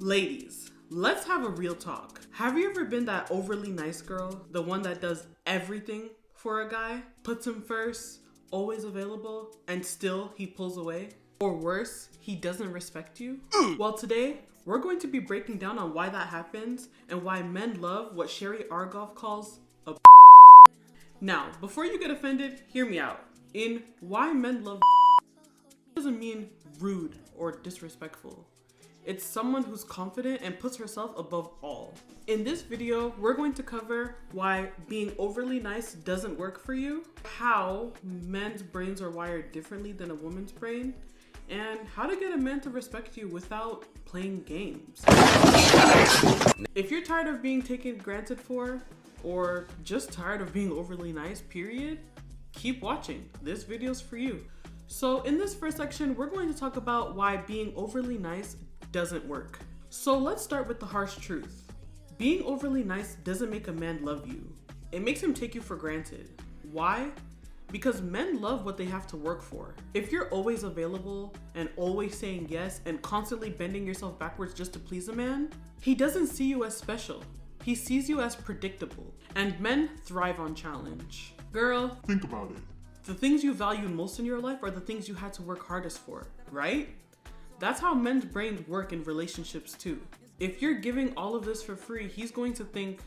Ladies, let's have a real talk. Have you ever been that overly nice girl? The one that does everything for a guy, puts him first, always available, and still he pulls away? Or worse, he doesn't respect you? Well, today, we're going to be breaking down on why that happens and why men love what Sherry Argov calls a Now, before you get offended, hear me out. In why men love doesn't mean rude or disrespectful. It's someone who's confident and puts herself above all. In this video, we're going to cover why being overly nice doesn't work for you, how men's brains are wired differently than a woman's brain, and how to get a man to respect you without playing games. If you're tired of being taken granted for, or just tired of being overly nice, period, keep watching. This video's for you. So in this first section, we're going to talk about why being overly nice doesn't work. So let's start with the harsh truth. Being overly nice doesn't make a man love you. It makes him take you for granted. Why? Because men love what they have to work for. If you're always available and always saying yes and constantly bending yourself backwards just to please a man, he doesn't see you as special. He sees you as predictable. And men thrive on challenge. Girl, think about it. The things you value most in your life are the things you had to work hardest for, right? That's how men's brains work in relationships too. If you're giving all of this for free, he's going to think,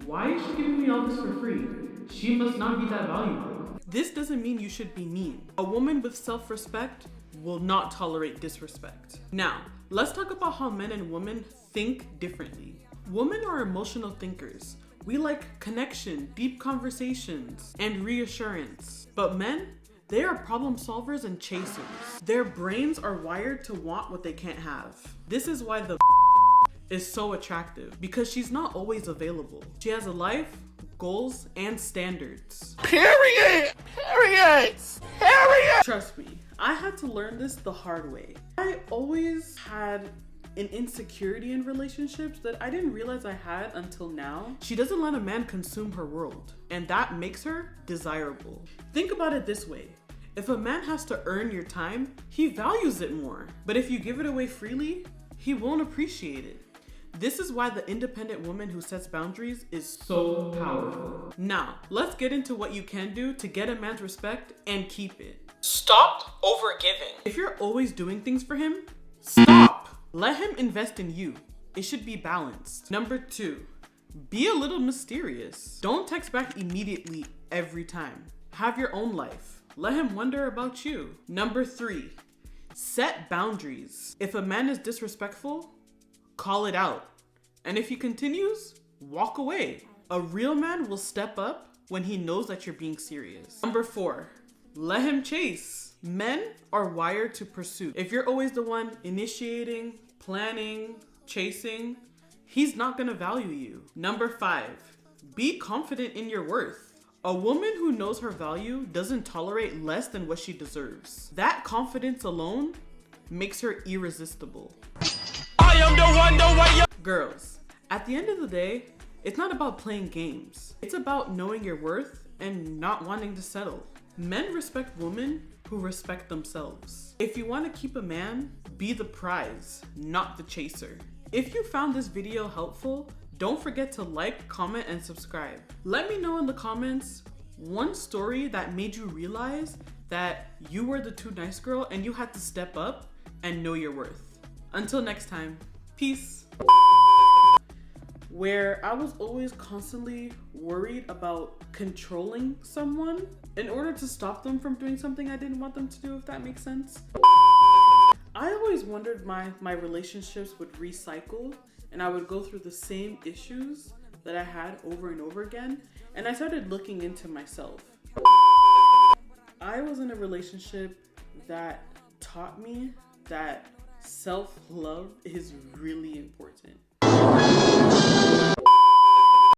why is she giving me all this for free? She must not be that valuable. This doesn't mean you should be mean. A woman with self-respect will not tolerate disrespect. Now, let's talk about how men and women think differently. Women are emotional thinkers. We like connection, deep conversations, and reassurance. But men, they are problem solvers and chasers. Their brains are wired to want what they can't have. This is why the is so attractive, because she's not always available. She has a life, goals, and standards. Period! Trust me, I had to learn this the hard way. I always had an insecurity in relationships that I didn't realize I had until now. She doesn't let a man consume her world, and that makes her desirable. Think about it this way. If a man has to earn your time, he values it more. But if you give it away freely, he won't appreciate it. This is why the independent woman who sets boundaries is so powerful. Now, let's get into what you can do to get a man's respect and keep it. Stop overgiving. If you're always doing things for him, stop. Let him invest in you. It should be balanced. Number 2, be a little mysterious. Don't text back immediately every time. Have your own life. Let him wonder about you. Number 3, set boundaries. If a man is disrespectful, call it out. And if he continues, walk away. A real man will step up when he knows that you're being serious. Number 4, let him chase. Men are wired to pursue. If you're always the one initiating, planning, chasing, he's not gonna value you. Number 5, be confident in your worth. A woman who knows her value doesn't tolerate less than what she deserves. That confidence alone makes her irresistible. I am the way. Girls, at the end of the day, it's not about playing games. It's about knowing your worth and not wanting to settle. Men respect women who respect themselves. If you want to keep a man, be the prize, not the chaser. If you found this video helpful, don't forget to like, comment, and subscribe. Let me know in the comments one story that made you realize that you were the too nice girl and you had to step up and know your worth. Until next time, peace. Where I was always constantly worried about controlling someone in order to stop them from doing something I didn't want them to do, if that makes sense. I always wondered my relationships would recycle and I would go through the same issues that I had over and over again. And I started looking into myself. I was in a relationship that taught me that self-love is really important.